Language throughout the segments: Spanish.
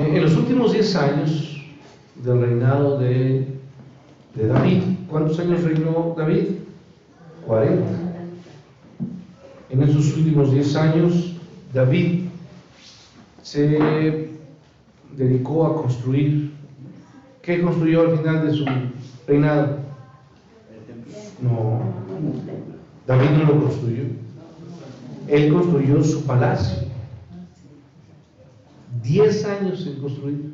En los últimos 10 años del reinado de David, ¿cuántos años reinó David? 40. En esos últimos 10 años, David se dedicó a construir. ¿Qué construyó al final de su reinado? No, David no lo construyó. Él construyó su palacio. 10 años en construir.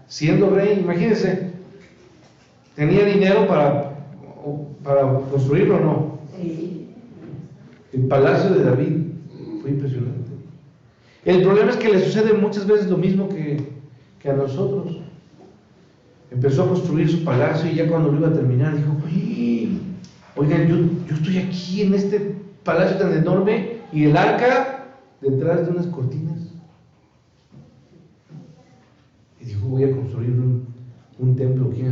Siendo rey, imagínense, ¿tenía dinero para construirlo o no? El palacio de David fue impresionante. El problema es que le sucede muchas veces lo mismo que a nosotros. Empezó a construir su palacio y ya cuando lo iba a terminar dijo: oigan, yo estoy aquí en este palacio tan enorme y el arca detrás de unas cortinas. Y dijo: voy a construir un templo aquí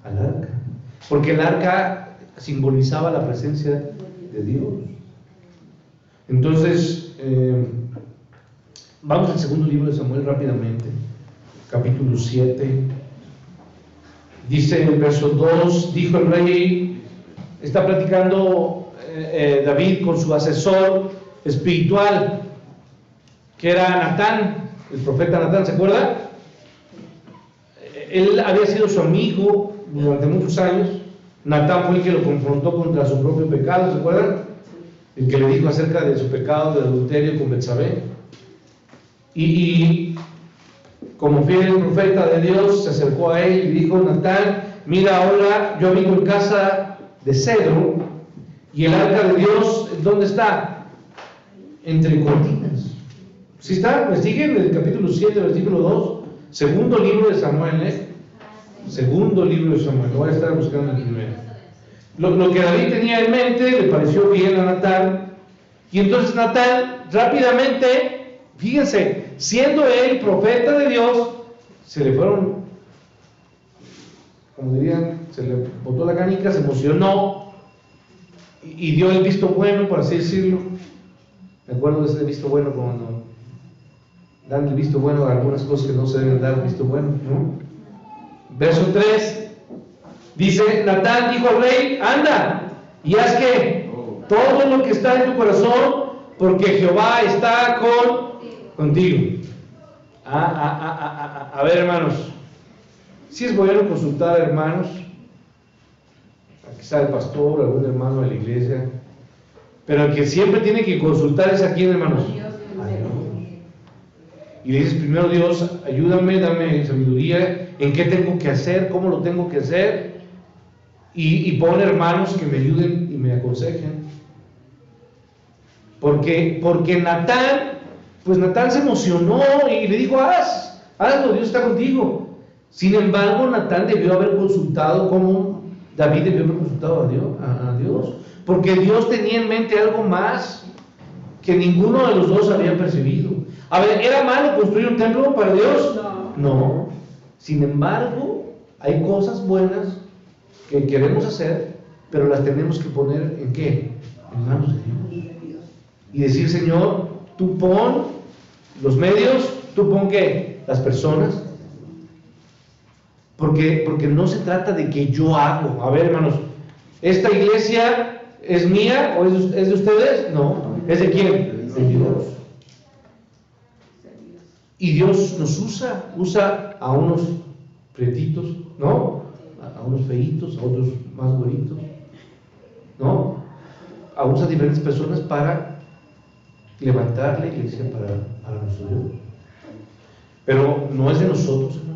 al arca, porque el arca simbolizaba la presencia de Dios. Entonces, vamos al segundo libro de Samuel rápidamente, capítulo 7. Dice en el verso 2, dijo el rey, está platicando David con su asesor espiritual, que era Natán, el profeta Natán, ¿se acuerda? Él había sido su amigo durante muchos años. Natán fue el que lo confrontó contra su propio pecado, ¿se acuerdan? El que le dijo acerca de su pecado de adulterio con Betsabé. Y como fiel profeta de Dios, se acercó a él y dijo: Natán, mira, ahora yo vivo en casa de cedro, y el arca de Dios, ¿dónde está? Entre cortinas. ¿Sí está? ¿Me siguen? En el capítulo 7, versículo 2, segundo libro de Samuel, segundo libro de Samuel, lo voy a estar buscando el primero. Lo que David tenía en mente le pareció bien a Natán, y entonces Natán rápidamente, fíjense, siendo él profeta de Dios, se le fueron, como dirían, se le botó la canica, se emocionó y dio el visto bueno, por así decirlo. Me acuerdo de ese visto bueno cuando dan el visto bueno a algunas cosas que no se deben dar visto bueno, ¿no? Verso 3 dice: Natán dijo al rey: anda y haz que todo lo que está en tu corazón, porque Jehová está contigo. A ver, hermanos, si es bueno consultar a hermanos, quizá el pastor, algún hermano de la iglesia, pero el que siempre tiene que consultar es a quién, hermanos. A Dios. Y le dices primero: Dios, ayúdame, dame sabiduría en qué tengo que hacer, cómo lo tengo que hacer, y pon hermanos que me ayuden y me aconsejen. Porque Natán se emocionó y le dijo: hazlo, Dios está contigo. Sin embargo, Natán debió haber consultado, como David debió haber consultado a Dios, porque Dios tenía en mente algo más que ninguno de los dos había percibido. A ver, ¿era malo construir un templo para Dios? No. Sin embargo, hay cosas buenas que queremos hacer, pero las tenemos que poner ¿en qué? En manos de Dios. Y decir: Señor, tú pon los medios, tú pon ¿qué? Las personas. Porque no se trata de que yo hago. A ver, hermanos, ¿esta iglesia es mía o es de ustedes? No. ¿Es de quién? De Dios. Y Dios nos usa a unos prietitos, ¿no? A unos feitos, a otros más güeritos, ¿no? A unas diferentes personas para levantar la iglesia para nuestro Dios. Pero no es de nosotros, hermanos.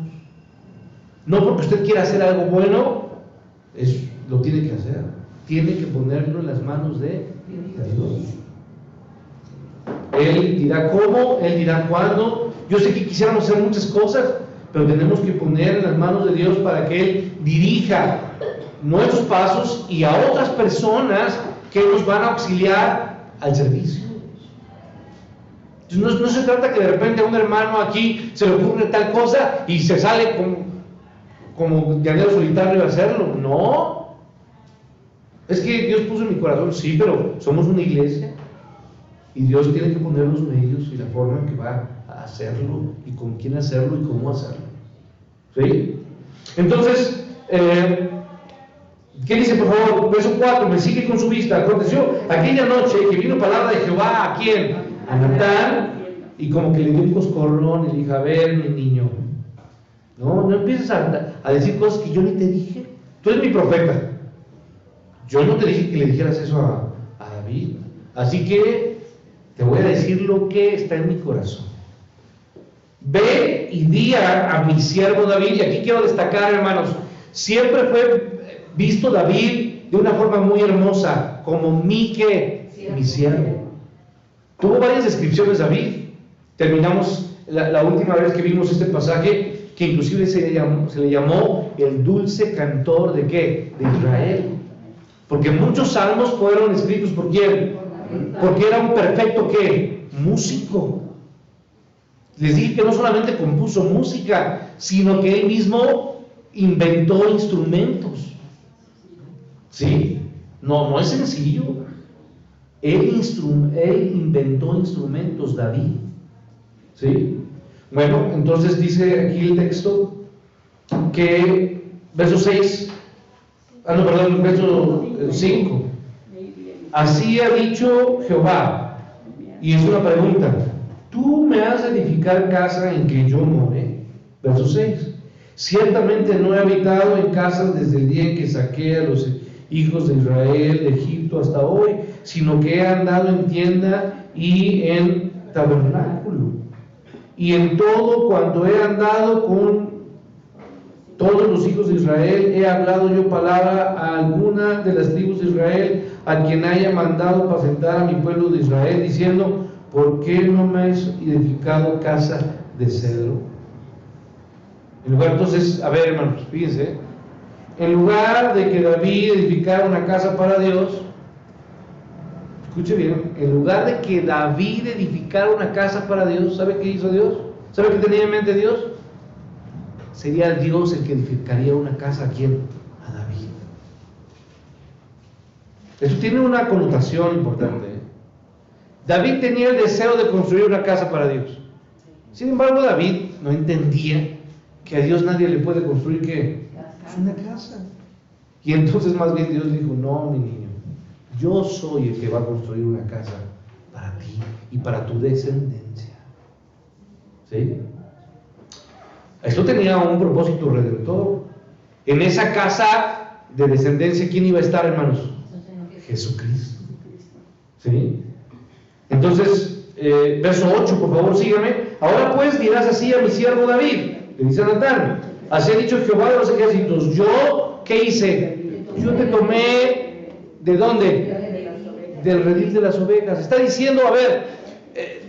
No porque usted quiera hacer algo bueno, lo tiene que hacer. Tiene que ponerlo en las manos de Dios. Él dirá cómo, Él dirá cuándo. Yo sé que quisiéramos hacer muchas cosas, pero tenemos que poner en las manos de Dios para que Él dirija nuestros pasos y a otras personas que nos van a auxiliar al servicio. Entonces, no se trata que de repente a un hermano aquí se le ocurre tal cosa y se sale como llanero solitario a hacerlo. No. Es que Dios puso en mi corazón, sí, pero somos una iglesia y Dios tiene que poner los medios y la forma en que va a hacerlo, y con quién hacerlo, y cómo hacerlo. ¿Sí? Entonces, ¿qué dice, por favor? Verso 4, me sigue con su vista. Aconteció aquella noche que vino palabra de Jehová, ¿a quién? A Natán, y como que le dio un coscorrón y le dijo, a ver, mi niño, no empieces a decir cosas que yo ni te dije. Tú eres mi profeta. Yo no te dije que le dijeras eso a David. Así que te voy a decir lo que está en mi corazón. Ve y di a mi siervo David, y aquí quiero destacar, hermanos, siempre fue visto David de una forma muy hermosa, como mi siervo. Tuvo varias descripciones David. Terminamos la última vez que vimos este pasaje, que inclusive se le llamó el dulce cantor ¿de qué? De Israel. Porque muchos salmos fueron escritos ¿por quién? Porque era un perfecto ¿qué? Músico. Les dije que no solamente compuso música, sino que él mismo inventó instrumentos. ¿Sí? No es sencillo. Él inventó instrumentos, David. ¿Sí? Bueno, entonces dice aquí el texto que, verso 6, verso 5. Así ha dicho Jehová, y es una pregunta: ¿tú me has de edificar casa en que yo more? Verso 6. Ciertamente no he habitado en casas desde el día en que saqué a los hijos de Israel de Egipto hasta hoy, sino que he andado en tienda y en tabernáculo. Y en todo cuanto he andado con todos los hijos de Israel, he hablado yo palabra a alguna de las tribus de Israel, a quien haya mandado apacentar a mi pueblo de Israel, diciendo: ¿por qué no me has edificado casa de cedro? En lugar, entonces, a ver, hermanos, fíjense, en lugar de que David edificara una casa para Dios, escuche bien, en lugar de que David edificara una casa para Dios, ¿sabe qué hizo Dios? ¿Sabe qué tenía en mente Dios? Sería Dios el que edificaría una casa. ¿A quién? A David. Eso tiene una connotación importante. David tenía el deseo de construir una casa para Dios. Sin embargo, David no entendía que a Dios nadie le puede construir ¿qué? Una casa. Y entonces más bien Dios dijo: no, mi niño, yo soy el que va a construir una casa para ti y para tu descendencia. ¿Sí? Esto tenía un propósito redentor. En esa casa de descendencia, ¿quién iba a estar, hermanos? Jesucristo. ¿Sí? Entonces, verso 8, por favor, sígame. Ahora pues dirás así a mi siervo David, le dice a Natán: así ha dicho Jehová de los ejércitos, yo, ¿qué hice? Yo te tomé, ¿de dónde? Del redil de las ovejas. Está diciendo, a ver,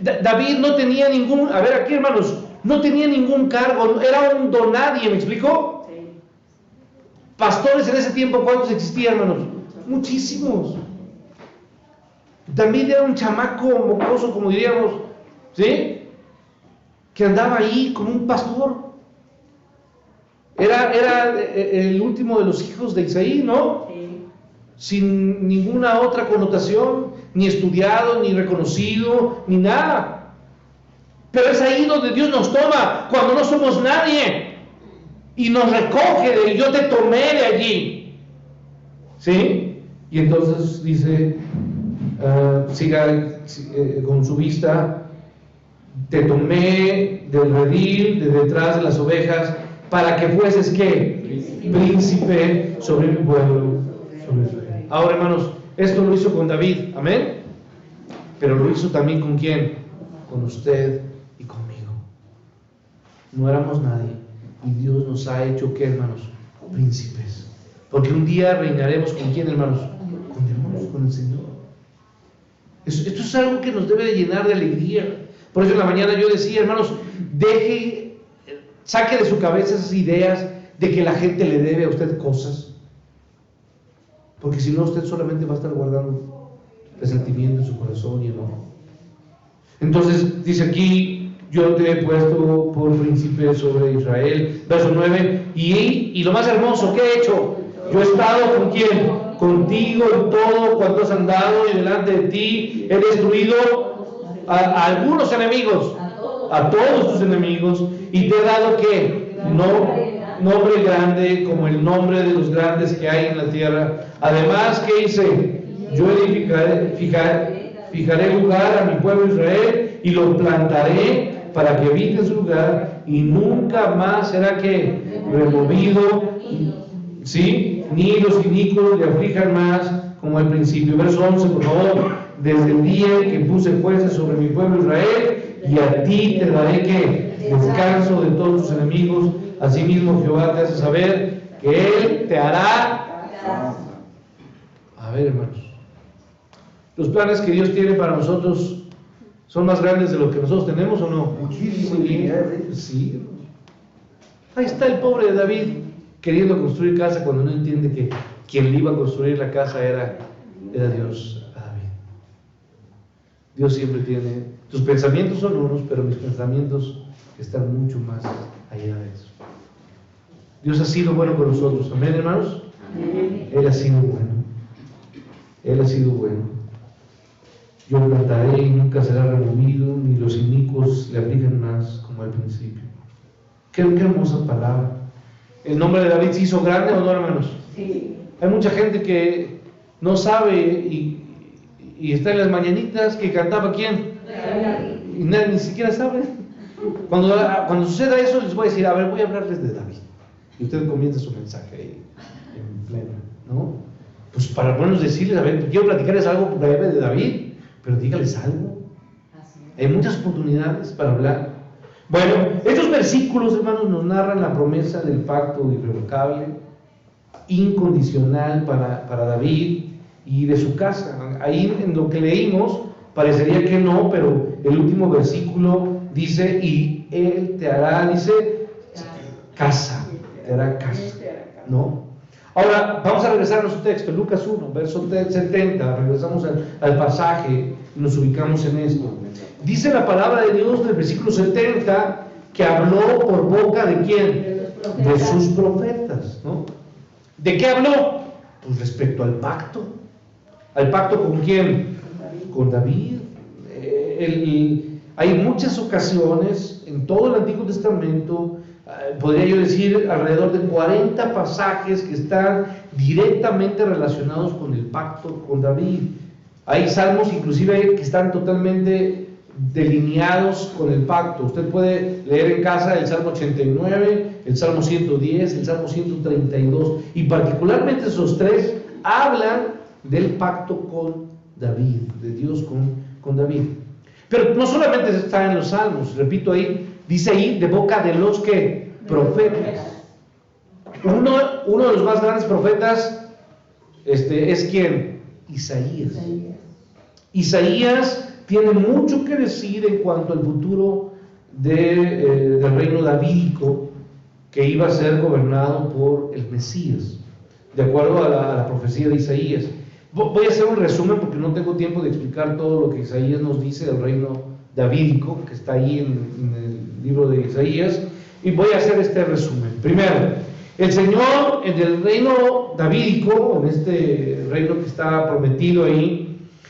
David no tenía ningún, a ver aquí, hermanos, no tenía ningún cargo, era un donadie, ¿me explico? Sí. Pastores en ese tiempo, ¿cuántos existían, hermanos? Muchísimos. David era un chamaco mocoso, como diríamos, ¿sí? Que andaba ahí como un pastor. Era el último de los hijos de Isaí, ¿no? Sí. Sin ninguna otra connotación, ni estudiado, ni reconocido, ni nada. Pero es ahí donde Dios nos toma, cuando no somos nadie, y nos recoge de yo te tomé de allí. ¿Sí? Y entonces dice, siga con su vista: te tomé del redil, de detrás de las ovejas, para que fueses ¿qué? Príncipe sobre mi pueblo, sobre Israel. Ahora, hermanos, esto lo hizo con David, amén, pero lo hizo también ¿con quién? Con usted y conmigo. No éramos nadie, y Dios nos ha hecho ¿qué, hermanos? Príncipes. Porque un día reinaremos ¿con quién, hermanos? Con Dios, con el Señor. Esto es algo que nos debe de llenar de alegría. Por eso en la mañana yo decía, hermanos, saque de su cabeza esas ideas de que la gente le debe a usted cosas, porque si no, usted solamente va a estar guardando resentimiento en su corazón y enojo. Entonces dice aquí: yo te he puesto por príncipe sobre Israel. Verso 9, y lo más hermoso, ¿qué he hecho? Yo he estado ¿con quién? Contigo en todo cuanto has andado, y delante de ti he destruido a algunos enemigos. a todos tus enemigos y te he dado ¿qué? Nombre grande como el nombre de los grandes que hay en la tierra. Además, ¿qué hice? Yo fijaré lugar a mi pueblo Israel y lo plantaré para que habite en su lugar y nunca más será que removido, ¿sí? Ni los inicuos le aflijan más como al principio. Verso 11, por favor. Desde el día en que puse jueces sobre mi pueblo Israel, y a ti te daré que descanso de todos tus enemigos. Asimismo Jehová te hace saber que Él te hará. A ver, hermanos, los planes que Dios tiene para nosotros son más grandes de lo que nosotros tenemos, ¿o no? Muchísimo. Sí. Ahí está el pobre David queriendo construir casa cuando no entiende que quien le iba a construir la casa era Dios a David. Dios siempre tiene, tus pensamientos son unos, pero mis pensamientos están mucho más allá de eso. Dios ha sido bueno con nosotros, amén, hermanos. Él ha sido bueno. Él ha sido bueno. Yo plantaré y nunca será removido, ni los inicuos le afligen más como al principio. Qué hermosa palabra. ¿El nombre de David se hizo grande o no, hermanos? Sí. Hay mucha gente que no sabe y está en las mañanitas que cantaba ¿quién? Y ni siquiera sabe. Cuando suceda eso, les voy a decir, a ver, voy a hablarles de David. Y usted comienza su mensaje ahí, en pleno, ¿no? Pues para ponernos decirles, a ver, quiero platicarles algo breve de David, pero dígales algo. Hay muchas oportunidades para hablar. Bueno, estos versículos, hermanos, nos narran la promesa del pacto irrevocable, incondicional para David y de su casa. Ahí en lo que leímos parecería que no, pero el último versículo dice, y Él te hará, dice, casa, te hará casa, ¿no? Ahora, vamos a regresar a nuestro texto, Lucas 1, verso 70, regresamos al pasaje y nos ubicamos en esto. Dice la palabra de Dios del versículo 70 que habló por boca de ¿quién? De sus profetas, ¿no? ¿De qué habló? Pues respecto al pacto. ¿Al pacto con quién? Con David. Hay muchas ocasiones en todo el Antiguo Testamento, podría yo decir alrededor de 40 pasajes que están directamente relacionados con el pacto con David. Hay salmos inclusive que están totalmente delineados con el pacto. Usted puede leer en casa el Salmo 89, el Salmo 110, el Salmo 132, y particularmente esos tres hablan del pacto con David, de Dios con David. Pero no solamente está en los salmos, repito ahí, dice ahí de boca de los que profetas. Uno de los más grandes profetas es ¿quién? Isaías. Isaías tiene mucho que decir en cuanto al futuro del reino davídico que iba a ser gobernado por el Mesías, de acuerdo a la profecía de Isaías. Voy a hacer un resumen porque no tengo tiempo de explicar todo lo que Isaías nos dice del reino davídico, que está ahí en el libro de Isaías, y voy a hacer este resumen. Primero, el Señor en el reino davídico, en este reino que está prometido ahí,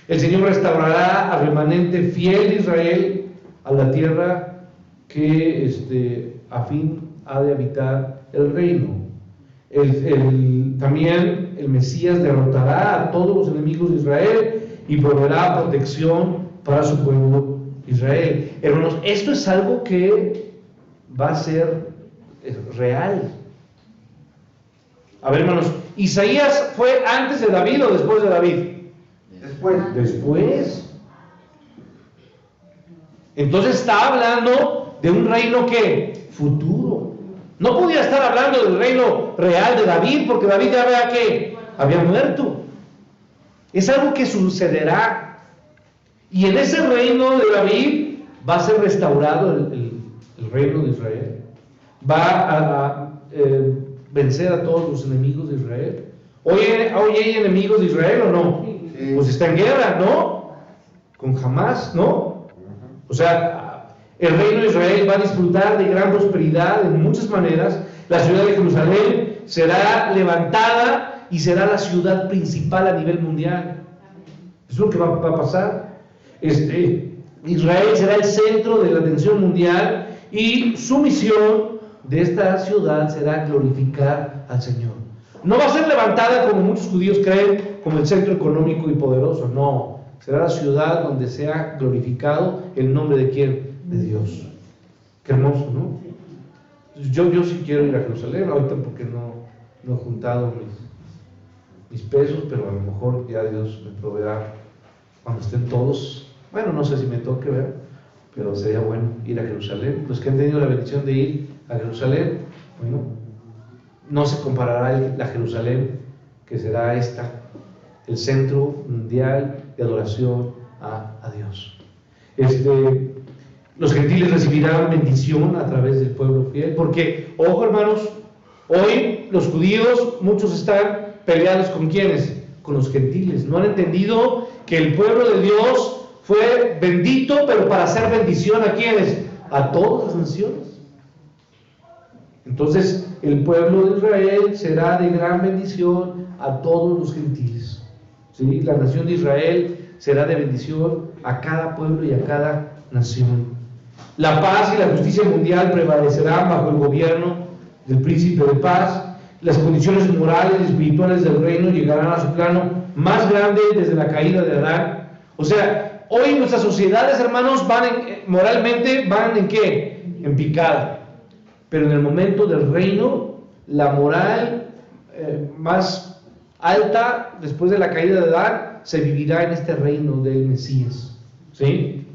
el Señor restaurará al remanente fiel de Israel a la tierra que a fin ha de habitar el reino. También el Mesías derrotará a todos los enemigos de Israel y proveerá protección para su pueblo Israel. Hermanos, esto es algo que va a ser real. A ver, hermanos, ¿Isaías fue antes de David o después de David? Después. Entonces está hablando de un reino que futuro. No podía estar hablando del reino real de David, porque David ya había muerto. Es algo que sucederá. Y en ese reino de David va a ser restaurado el reino de Israel. Va a vencer a todos los enemigos de Israel. Hoy hay enemigos de Israel o no? Sí. Pues está en guerra, ¿no? Con Hamás, ¿no? O sea, el reino de Israel va a disfrutar de gran prosperidad en muchas maneras. La ciudad de Jerusalén será levantada y será la ciudad principal a nivel mundial. Es lo que va a pasar. Israel será el centro de la atención mundial y su misión de esta ciudad será glorificar al Señor. No va a ser levantada, como muchos judíos creen, como el centro económico y poderoso. No, será la ciudad donde sea glorificado el nombre de ¿quién? De Dios. Qué hermoso, ¿no? Yo sí quiero ir a Jerusalén, ahorita porque no he juntado mis pesos, pero a lo mejor ya Dios me proveerá cuando estén todos. Bueno, no sé si me toque, ¿verdad? Pero sería bueno ir a Jerusalén. Los que han tenido la bendición de ir a Jerusalén, bueno, no se comparará la Jerusalén que será esta, el centro mundial de adoración a Dios. Los gentiles recibirán bendición a través del pueblo fiel, porque, ojo hermanos, hoy los judíos, muchos están peleados con ¿quiénes? Con los gentiles. No han entendido que el pueblo de Dios fue bendito, pero para hacer bendición ¿a quiénes? A todas las naciones. Entonces, el pueblo de Israel será de gran bendición a todos los gentiles. ¿Sí? La nación de Israel será de bendición a cada pueblo y a cada nación. La paz y la justicia mundial prevalecerán bajo el gobierno del príncipe de paz. Las condiciones morales y espirituales del reino llegarán a su plano más grande desde la caída de Adán. O sea, hoy nuestras sociedades, hermanos, moralmente van ¿en qué? En picada. Pero en el momento del reino, la moral más alta después de la caída de Adán se vivirá en este reino del Mesías. ¿Sí?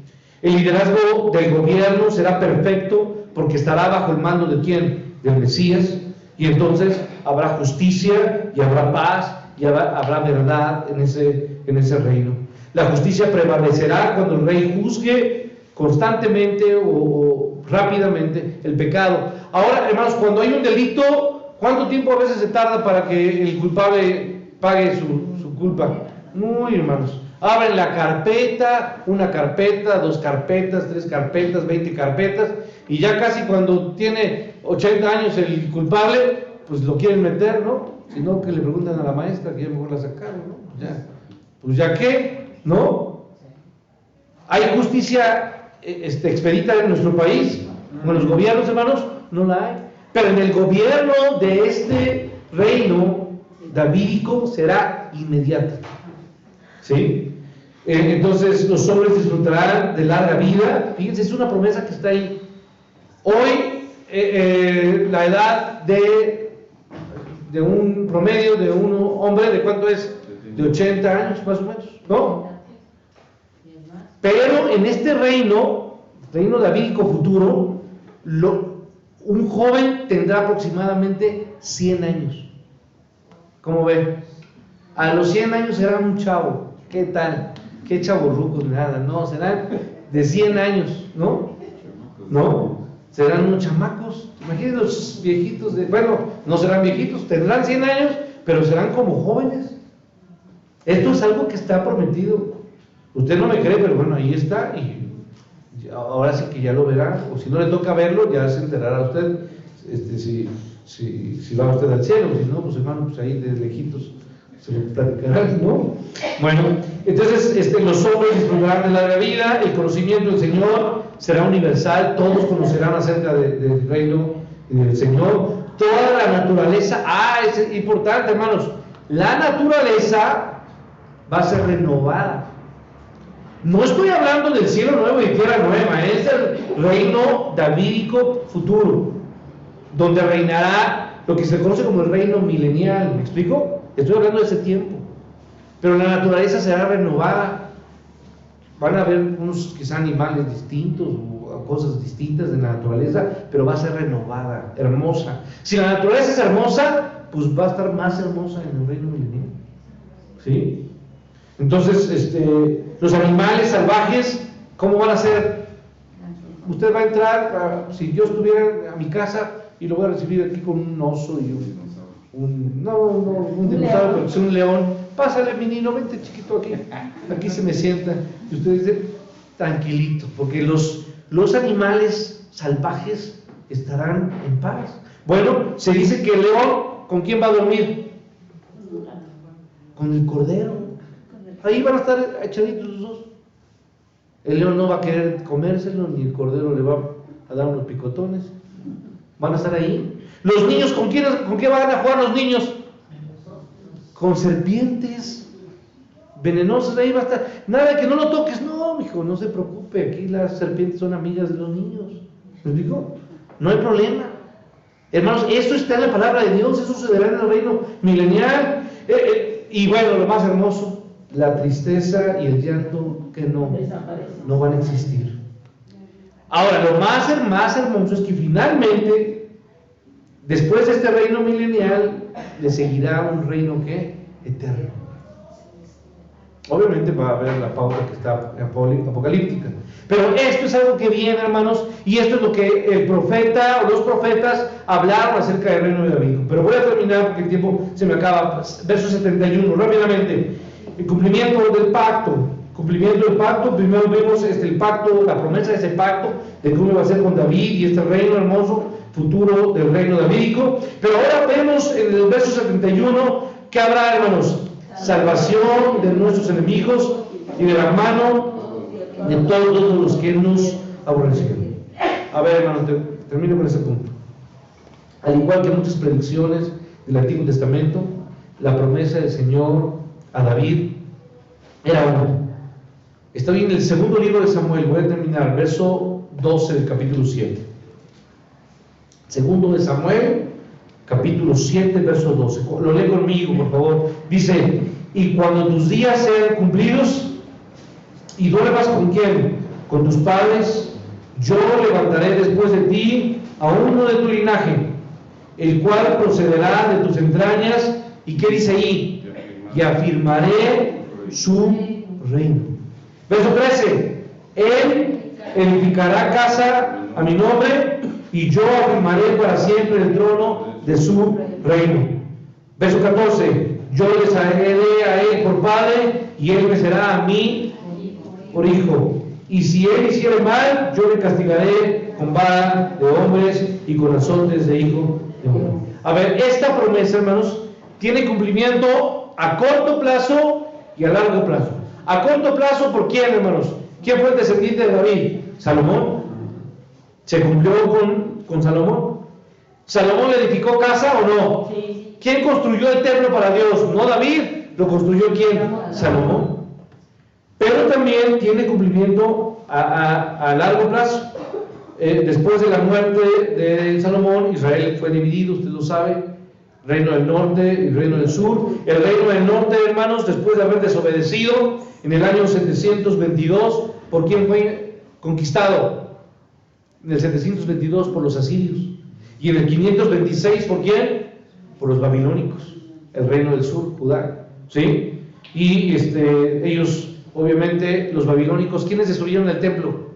El liderazgo del gobierno será perfecto porque estará bajo el mando de ¿quién? Del Mesías. Y entonces habrá justicia y habrá paz y habrá verdad en ese reino. La justicia prevalecerá cuando el rey juzgue constantemente o rápidamente el pecado. Ahora, hermanos, cuando hay un delito, ¿cuánto tiempo a veces se tarda para que el culpable pague su culpa? Muy, hermanos. Abren la carpeta, una carpeta, 2 carpetas, 3 carpetas, 20 carpetas, y ya casi cuando tiene 80 años el culpable, pues lo quieren meter, ¿no? Si no, que le preguntan a la maestra, que ya mejor la sacaron, ¿no? Pues ya qué, ¿no? ¿Hay justicia expedita en nuestro país? ¿En los gobiernos, hermanos? No la hay. Pero en el gobierno de este reino davídico será inmediata. ¿Sí? Entonces los hombres disfrutarán de larga vida. Fíjense, es una promesa que está ahí. Hoy la edad de un promedio de un hombre, ¿de cuánto es? De 80 años más o menos, ¿no? Pero en este reino davídico futuro, un joven tendrá aproximadamente 100 años. ¿Cómo ven? A los 100 años será un chavo. ¿Qué tal? ¿Qué chavorrucos? Nada, no, serán de 100 años, ¿no? ¿No? Serán unos chamacos. Imagínense los viejitos, bueno, no serán viejitos, tendrán 100 años, pero serán como jóvenes. Esto es algo que está prometido. Usted no me cree, pero bueno, ahí está, y ahora sí que ya lo verá, o si no le toca verlo, ya se enterará usted, si va usted al cielo, si no, pues hermano, pues ahí de lejitos se lo platicarán, ¿no? Bueno, entonces los hombres disfrutarán de larga vida, el conocimiento del Señor será universal, todos conocerán acerca del reino del Señor, toda la naturaleza, es importante, hermanos, la naturaleza va a ser renovada. No estoy hablando del cielo nuevo y tierra nueva, es el reino davídico futuro, donde reinará lo que se conoce como el reino milenial. ¿Me explico? Estoy hablando de ese tiempo. Pero la naturaleza será renovada. Van a haber unos quizá animales distintos o cosas distintas de la naturaleza, pero va a ser renovada, hermosa. Si la naturaleza es hermosa, pues va a estar más hermosa en el reino milenial. ¿Sí? Entonces, los animales salvajes, ¿cómo van a ser? Usted va a entrar, si yo estuviera a mi casa y lo voy a recibir aquí con un oso y un dinosaurio, pero es un león. Pásale, menino, vente chiquito aquí se me sienta. Y usted dice, tranquilito, porque los animales salvajes estarán en paz. Bueno, se dice que el león, ¿con quién va a dormir? Con el cordero. Ahí van a estar echaditos los dos. El león no va a querer comérselo, ni el cordero le va a dar unos picotones. Van a estar ahí. Los niños, ¿con qué van a jugar los niños? Con serpientes venenosas. Ahí va a estar. Nada de que no lo toques. No, mijo, no se preocupe. Aquí las serpientes son amigas de los niños. ¿Me explico? No hay problema. Hermanos, esto está en la palabra de Dios. Eso sucederá en el reino milenial. Y bueno, lo más hermoso, la tristeza y el llanto que no van a existir. Ahora, lo más hermoso es que finalmente, después de este reino milenial, le seguirá un reino que eterno. Obviamente va a haber la pauta que está apocalíptica, pero esto es algo que viene, hermanos, y esto es lo que el profeta o los profetas hablaron acerca del reino de David. Pero voy a terminar porque el tiempo se me acaba. Verso 71, rápidamente. El cumplimiento del pacto. Cumplimiento del pacto. Primero vemos el pacto, la promesa de ese pacto, de cómo va a ser con David y este reino hermoso futuro del reino davídico. Pero ahora vemos en el verso 71 que habrá, hermanos, salvación de nuestros enemigos y de la mano de todos los que nos aborrecieron. A ver, hermanos, termino con ese punto. Al igual que muchas predicciones del Antiguo Testamento, la promesa del Señor a David era una. Estoy en el segundo libro de Samuel, voy a terminar, verso 12 del capítulo 7. Segundo de Samuel, capítulo 7, verso 12. Lo lee conmigo, por favor. Dice: y cuando tus días sean cumplidos y duermas con quién, con tus padres, yo levantaré después de ti a uno de tu linaje, el cual procederá de tus entrañas. ¿Y qué dice ahí? Y afirmaré su reino. Verso 13: él edificará casa a mi nombre, y yo afirmaré para siempre el trono de su reino. Verso 14: yo le haré a él por padre, y él me será a mí por hijo. Y si él hiciere mal, yo le castigaré con vara de hombres y con azotes de hijo de hombre. A ver, esta promesa, hermanos, tiene cumplimiento a corto plazo y a largo plazo. A corto plazo, ¿por quién, hermanos? ¿Quién fue el descendiente de David? Salomón. ¿Se cumplió con Salomón? ¿Salomón le edificó casa o no? Sí. ¿Quién construyó el templo para Dios? ¿No David? ¿Lo construyó quién? Salomón. Pero también tiene cumplimiento a largo plazo. Después de la muerte de Salomón, Israel fue dividido, usted lo sabe. Reino del norte y reino del sur. El reino del norte, hermanos, después de haber desobedecido en el año 722, ¿por quién fue conquistado? En el 722 por los asirios. Y en el 526, ¿por quién? Por los babilónicos. El reino del sur, Judá. ¿Sí? Y ellos, obviamente, los babilónicos, ¿quiénes destruyeron el templo?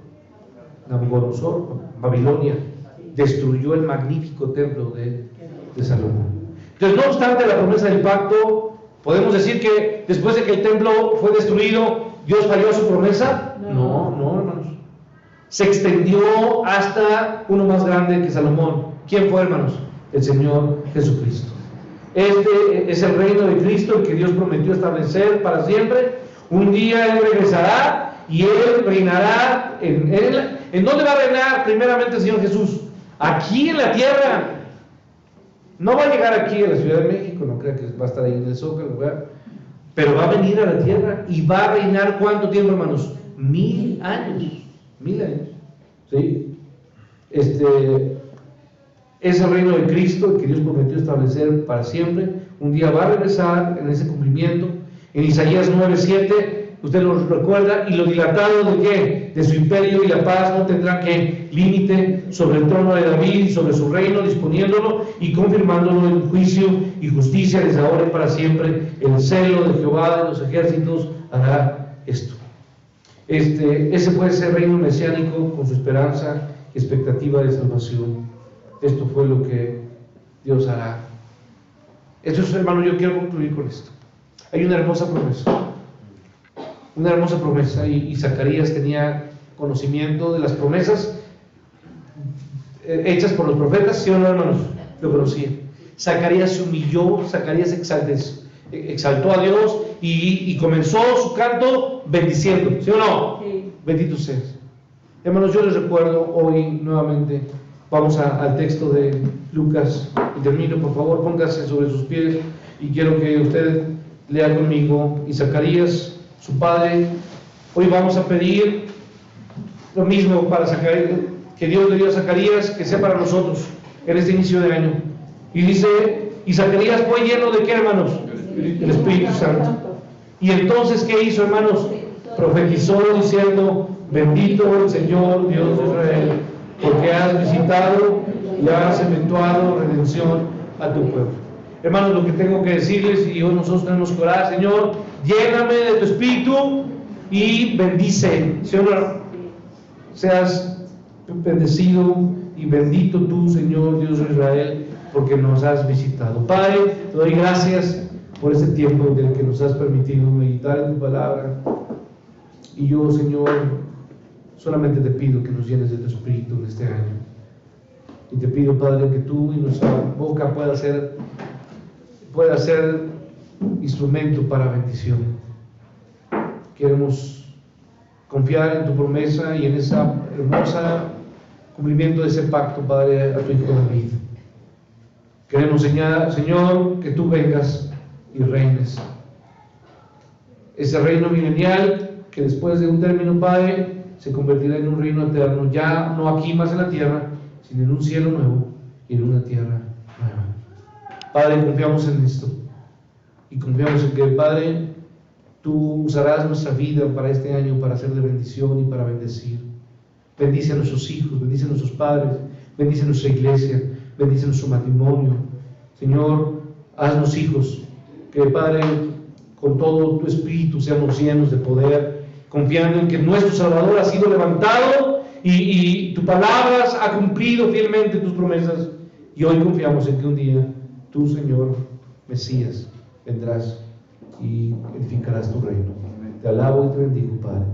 Nabucodonosor, Babilonia, destruyó el magnífico templo de Salomón. Entonces, no obstante la promesa del pacto, ¿podemos decir que después de que el templo fue destruido, Dios falló a su promesa? No, hermanos. Se extendió hasta uno más grande que Salomón. ¿Quién fue, hermanos? El Señor Jesucristo. Este es el reino de Cristo, el que Dios prometió establecer para siempre. Un día Él regresará y Él reinará. ¿En dónde va a reinar primeramente el Señor Jesús? Aquí en la tierra. No va a llegar aquí a la Ciudad de México, no crea que va a estar ahí en el Zócalo, ¿verdad? Pero va a venir a la tierra y va a reinar ¿cuánto tiempo, hermanos? 1000 años. 1000 años. ¿Sí? Es el reino de Cristo, el que Dios prometió establecer para siempre. Un día va a regresar en ese cumplimiento. En Isaías 9:7, usted lo recuerda, y lo dilatado de qué, de su imperio y la paz no tendrá que límite sobre el trono de David y sobre su reino, disponiéndolo y confirmándolo en juicio y justicia desde ahora y para siempre. El celo de Jehová de los ejércitos hará esto. Ese puede ser reino mesiánico con su esperanza y expectativa de salvación. Esto fue lo que Dios hará. Esto es, hermano, yo quiero concluir con esto. Hay una hermosa promesa, y Zacarías tenía conocimiento de las promesas hechas por los profetas, ¿sí o no, hermanos? Lo conocía. Zacarías se humilló, Zacarías exaltó a Dios y comenzó su canto bendiciendo, ¿sí o no? Sí. bendito seas. Hermanos, yo les recuerdo hoy nuevamente, vamos al texto de Lucas y termino. Por favor, póngase sobre sus pies y quiero que usted lea conmigo. Y Zacarías, su padre, hoy vamos a pedir lo mismo para Zacarías, que Dios le dio a Zacarías, que sea para nosotros en este inicio de año. Y dice, y Zacarías fue lleno de ¿qué, hermanos? El Espíritu Santo. Y entonces, ¿qué hizo, hermanos? Profetizó diciendo, bendito el Señor Dios de Israel, porque has visitado y has efectuado redención a tu pueblo. Hermanos, lo que tengo que decirles, y hoy nosotros tenemos que orar: Señor, lléname de tu Espíritu y bendice. Señor, seas bendecido y bendito tú, Señor Dios de Israel, porque nos has visitado. Padre, te doy gracias por este tiempo en el que nos has permitido meditar en tu palabra. Y yo, Señor, solamente te pido que nos llenes de tu Espíritu en este año. Y te pido, Padre, que tú y nuestra boca pueda ser instrumento para bendición. Queremos confiar en tu promesa y en esa hermosa cumplimiento de ese pacto, Padre, a tu Hijo David. Queremos, Señor, que tú vengas y reines. Ese reino milenial que después de un término, Padre, se convertirá en un reino eterno, ya no aquí más en la tierra, sino en un cielo nuevo y en una tierra nueva. Padre, confiamos en esto y confiamos en que, Padre, tú usarás nuestra vida para este año para ser de bendición y para bendecir. Bendice a nuestros hijos, bendice a nuestros padres, bendice a nuestra iglesia, bendice a nuestro matrimonio. Señor, haznos hijos, que, Padre, con todo tu Espíritu seamos llenos de poder, confiando en que nuestro Salvador ha sido levantado y tu palabra ha cumplido fielmente tus promesas. Y hoy confiamos en que un día tú, Señor Mesías, vendrás y edificarás tu reino. Te alabo y te bendigo, Padre.